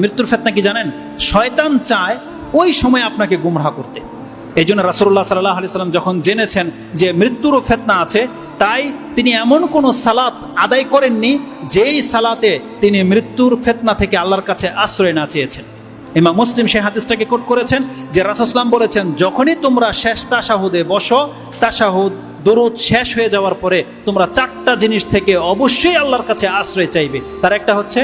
মৃত্যুর ফিতনা কি জানেন? শয়তান চায় ওই সময় আপনাকে গুমরাহ করতে। এই জন্য রাসূলুল্লাহ সাল্লাল্লাহু আলাইহি সাল্লাম যখন জেনেছেন যে মৃত্যুরও ফিতনা আছে, তাই তিনি এমন কোন সালাত আদায় করেননি যেই সালাতে তিনি মৃত্যুর ফিতনা থেকে আল্লাহর কাছে আশ্রয় না চেয়েছেন। ইমাম মুসলিম সেই হাদিসটাকে কোট করেছেন যে রাসূল সাল্লাল্লাহু আলাইহি ওয়াসাল্লাম বলেছেন, যখনই তোমরা শেষ তাশাহুদে বসো, তাশাহুদ দরুদ শেষ হয়ে যাওয়ার পরে তোমরা চারটা জিনিস থেকে অবশ্যই আল্লাহর কাছে আশ্রয় চাইবে। তার একটা হচ্ছে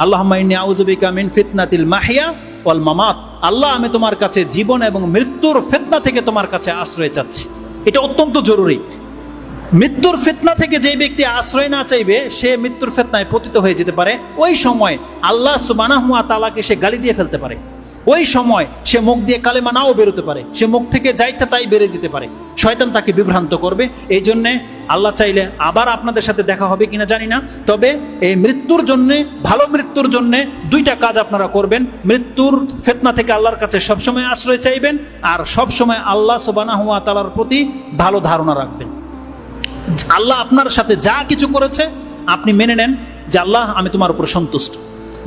আল্লাহুম্মা ইন্নী আউযু বিকা মিন ফিতনাতিল মাহইয়া ওয়াল মামাত। আল্লাহ, আমি তোমার কাছে জীবন এবং মৃত্যুর ফিতনা থেকে তোমার কাছে আশ্রয় চাচ্ছি। এটা অত্যন্ত জরুরি। মৃত্যুর ফিতনা থেকে যে ব্যক্তি আশ্রয় না চাইবে, সে মৃত্যুর ফিতনায় পতিত হয়ে যেতে পারে। ওই সময় আল্লাহ সুবহানাহু ওয়া তাআলাকে সে গালি দিয়ে ফেলতে পারে। ওই সময় সে মুখ দিয়ে কালেমা নাও বেরোতে পারে, সে মুখ থেকে যা ইচ্ছা তাই বেড়ে যেতে পারে। শয়তান তাকে বিভ্রান্ত করবে। এই জন্যে আল্লাহ চাইলে আবার আপনাদের সাথে দেখা হবে কিনা জানি না, তবে এই মৃত্যুর জন্যে, ভালো মৃত্যুর জন্যে দুইটা কাজ আপনারা করবেন। মৃত্যুর ফিতনা থেকে আল্লাহর কাছে সবসময় আশ্রয় চাইবেন, আর সবসময় আল্লাহ সুবহানাহু ওয়া তাআলার প্রতি ভালো ধারণা রাখবেন। আল্লাহ আপনার সাথে যা কিছু করেছে আপনি মেনে নেন যে আল্লাহ, আমি তোমার উপর সন্তুষ্ট।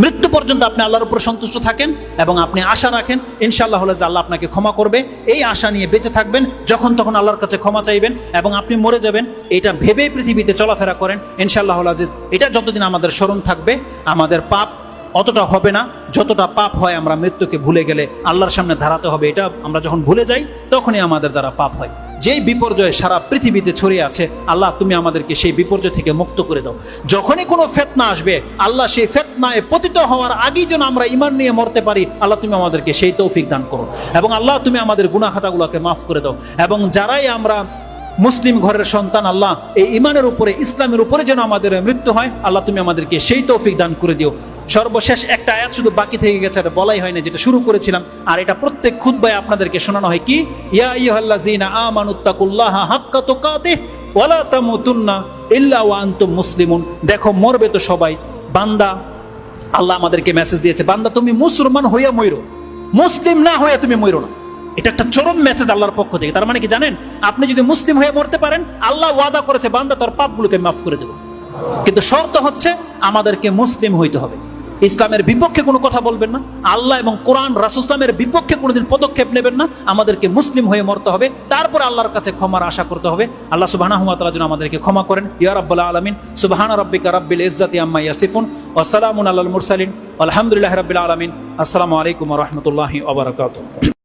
মৃত্যু পর্যন্ত আপনি আল্লাহর উপর সন্তুষ্ট থাকেন এবং আপনি আশা রাখেন ইনশাআল্লাহ হলে যে আল্লাহ আপনাকে ক্ষমা করবে। এই আশা নিয়ে বেঁচে থাকবেন, যখন তখন আল্লাহর কাছে ক্ষমা চাইবেন এবং আপনি মরে যাবেন এটা ভেবেই পৃথিবীতে চলাফেরা করেন। ইনশাআল্লাহ আজিজ, এটা যতদিন আমাদের স্মরণ থাকবে, আমাদের পাপ অতটা হবে না যতটা পাপ হয় আমরা মৃত্যুকে ভুলে গেলে আল্লাহর সামনে দাঁড়াতে হবে। এটা আমরা যখন ভুলে যাই তখনই আমাদের দ্বারা পাপ হয়। যেই বিপর্যয় সারা পৃথিবীতে ছড়িয়ে আছে, আল্লাহ তুমি আমাদেরকে সেই বিপর্যয় থেকে মুক্ত করে দাও। যখনই কোনো ফিতনা আসবে, আল্লাহ সেই ফিতনায় পতিত হওয়ার আগেই যেন আমরা ঈমান নিয়ে মরতে পারি, আল্লাহ তুমি আমাদেরকে সেই তৌফিক দান করো। এবং আল্লাহ তুমি আমাদের গুনাহ খাতাগুলোকে মাফ করে দাও। এবং যারাই আমরা মুসলিম ঘরের সন্তান, আল্লাহ এই ঈমানের উপরে, ইসলামের উপরে যেন আমাদের মৃত্যু হয়, আল্লাহ তুমি আমাদেরকে সেই তৌফিক দান করে দিও। সর্বশেষ একটা আয়াত শুধু বাকি থেকে গেছে, এটা বলাই হয় না, যেটা শুরু করেছিলাম, আর এটা প্রত্যেক খুতবায় আপনাদেরকে শোনানো হয়। কি? ইয়া আইয়ুহাল্লাযীনা আমানুত্তাকুল্লাহা হাক্কা তুকাতিহি ওয়া লা তামুতুন্না ইল্লা ওয়া আনতুম মুসলিমুন। দেখো, মরবে তো সবাই। বান্দা, আল্লাহ আমাদেরকে মেসেজ দিয়েছে, বান্দা তুমি মুসলমান হইয়া মইরো, মুসলিম না হইয়া তুমি মইরো না। এটা একটা চরম মেসেজ আল্লাহর পক্ষ থেকে। তার মানে কি জানেন? আপনি যদি মুসলিম হয়ে মরতে পারেন, আল্লাহ ওয়াদা করেছে বান্দা তোর পাপগুলোকে মাফ করে দেব। কিন্তু শর্ত হচ্ছে আমাদেরকে মুসলিম হইতে হবে। ইসলামের বিপক্ষে কোনো কথা বলবেন না, আল্লাহ এবং কোরআন রাসূল ইসলামের বিপক্ষে কোনোদিন পদক্ষেপ নেবেন না। আমাদেরকে মুসলিম হয়ে মরতে হবে, তারপর আল্লাহর কাছে ক্ষমার আশা করতে হবে। আল্লাহ সুবহানাহু ওয়া তাআলা যেন আমাদেরকে ক্ষমা করেন। ইয়া রাব্বাল আলামিন, সুবহানা রাব্বিকা রাব্বিল ইজ্জাতি আম্মা ইয়াসিফুন ওয়া সালামুন আলাল মুরসালিন, আলহামদুলিল্লাহি রাব্বিল আলামিন। আসসালামু আলাইকুম ওয়া রাহমাতুল্লাহি ওয়া বারাকাতুহু।